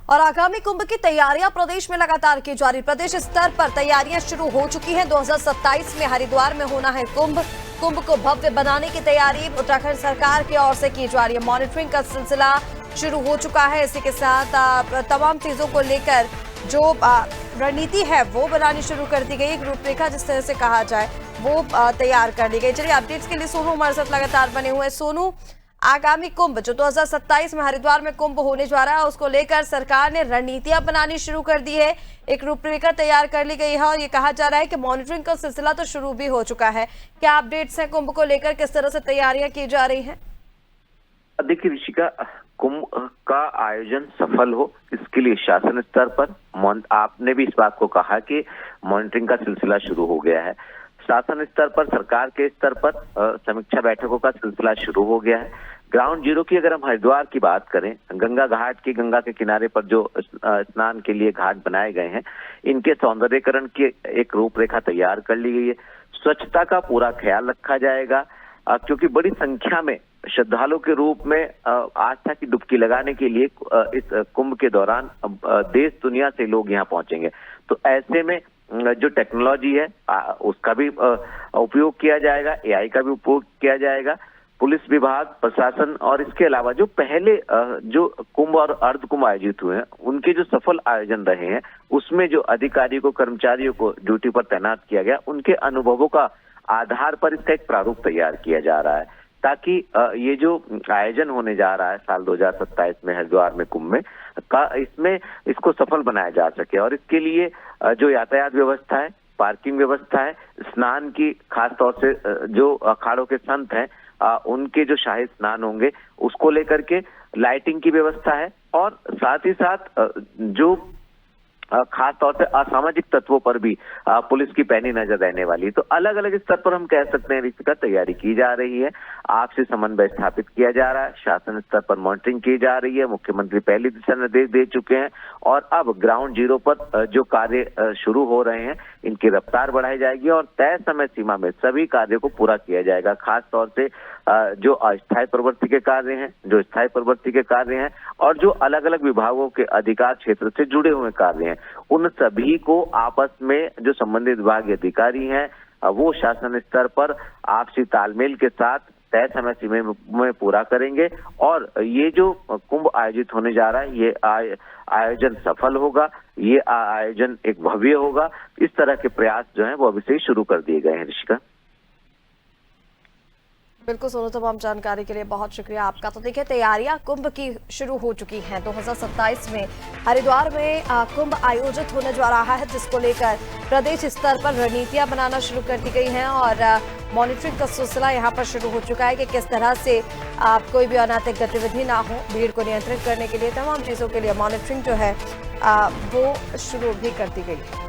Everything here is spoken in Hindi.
और आगामी कुंभ की तैयारियां प्रदेश में लगातार की जा रही। प्रदेश स्तर पर तैयारियां शुरू हो चुकी हैं। 2027 में हरिद्वार में होना है कुंभ। कुंभ को भव्य बनाने की तैयारी उत्तराखंड सरकार की ओर से की जा रही है। मॉनिटरिंग का सिलसिला शुरू हो चुका है। इसी के साथ तमाम चीजों को लेकर जो रणनीति है वो बनानी शुरू कर दी गई। एक रूपरेखा जिस तरह से कहा जाए वो तैयार कर ली गई। चलिए अपडेट्स के लिए सोनू हमारे साथ लगातार बने हुए हैं। सोनू, आगामी कुंभ जो 2027 में हरिद्वार में कुंभ होने जा रहा है उसको लेकर सरकार ने रणनीतियां बनानी शुरू कर दी है। एक रूपरेखा तैयार कर ली गई है और ये कहा जा रहा है कि मॉनिटरिंग का सिलसिला तो शुरू भी हो चुका है। क्या अपडेट्स हैं कुंभ को लेकर, किस तरह से तैयारियां की जा रही हैं? देखिए ऋषिका, कुंभ का आयोजन सफल हो इसके लिए शासन स्तर पर आपने भी इस बात को कहा कि मॉनिटरिंग का सिलसिला शुरू हो गया है। शासन स्तर पर, सरकार के स्तर पर समीक्षा बैठकों का सिलसिला शुरू हो गया है। ग्राउंड जीरो की अगर हम हरिद्वार की बात करें, गंगा के किनारे पर जो स्नान के लिए घाट बनाए गए हैं, इनके सौंदर्यीकरण की एक रूपरेखा तैयार कर ली गई है। स्वच्छता का पूरा ख्याल रखा जाएगा क्योंकि बड़ी संख्या में श्रद्धालु के रूप में आस्था की डुबकी लगाने के लिए इस कुंभ के दौरान देश दुनिया से लोग यहाँ पहुंचेंगे। तो ऐसे में जो टेक्नोलॉजी है उसका भी उपयोग किया जाएगा, एआई का भी उपयोग किया जाएगा। पुलिस विभाग, प्रशासन और इसके अलावा जो पहले जो कुंभ और अर्ध कुंभ आयोजित हुए हैं उनके जो सफल आयोजन रहे हैं उसमें जो अधिकारियों को, कर्मचारियों को ड्यूटी पर तैनात किया गया, उनके अनुभवों का आधार पर इसका एक प्रारूप तैयार किया जा रहा है ताकि ये जो आयोजन होने जा रहा है साल 2027 में हरिद्वार में कुंभ में इसमें इसको सफल बनाया जा सके। और इसके लिए जो यातायात व्यवस्था है, पार्किंग व्यवस्था है, स्नान की, खास तौर से जो अखाड़ों के संत हैं उनके जो शाही स्नान होंगे उसको लेकर के लाइटिंग की व्यवस्था है और साथ ही साथ जो खास तौर से असामाजिक तत्वों पर भी पुलिस की पैनी नजर रहने वाली है। तो अलग अलग स्तर पर हम कह सकते हैं इसका तैयारी की जा रही है। आपसी समन्वय स्थापित किया जा रहा है, शासन स्तर पर मॉनिटरिंग की जा रही है। मुख्यमंत्री पहले दिशा निर्देश दे चुके हैं और अब ग्राउंड जीरो पर जो कार्य शुरू हो रहे हैं इनकी रफ्तार बढ़ाई जाएगी और तय समय सीमा में सभी कार्यों को पूरा किया जाएगा। खास तौर से जो अस्थायी प्रवृत्ति के कार्य हैं, जो स्थायी प्रवृत्ति के कार्य हैं और जो अलग अलग विभागों के अधिकार क्षेत्र से जुड़े हुए कार्य हैं, उन सभी को आपस में जो संबंधित विभागीय अधिकारी हैं वो शासन स्तर पर आपसी तालमेल के साथ तय समय सीमा में पूरा करेंगे और ये जो कुंभ आयोजित होने जा रहा है ये आयोजन सफल होगा, ये आयोजन एक भव्य होगा। इस तरह के प्रयास जो हैं वो अभी से शुरू कर दिए गए हैं। ऋषिका, बिल्कुल सोनू, तमाम जानकारी के लिए बहुत शुक्रिया आपका। तो देखिए तैयारियां कुंभ की शुरू हो चुकी हैं। 2027 में हरिद्वार में कुंभ आयोजित होने जा रहा है जिसको लेकर प्रदेश स्तर पर रणनीतियां बनाना शुरू कर दी गई हैं और मॉनिटरिंग का सिलसिला यहां पर शुरू हो चुका है कि किस तरह से कोई भी अनैतिक गतिविधि ना हो। भीड़ को नियंत्रित करने के लिए तमाम चीजों के लिए मॉनिटरिंग जो है वो शुरू भी कर दी गई है।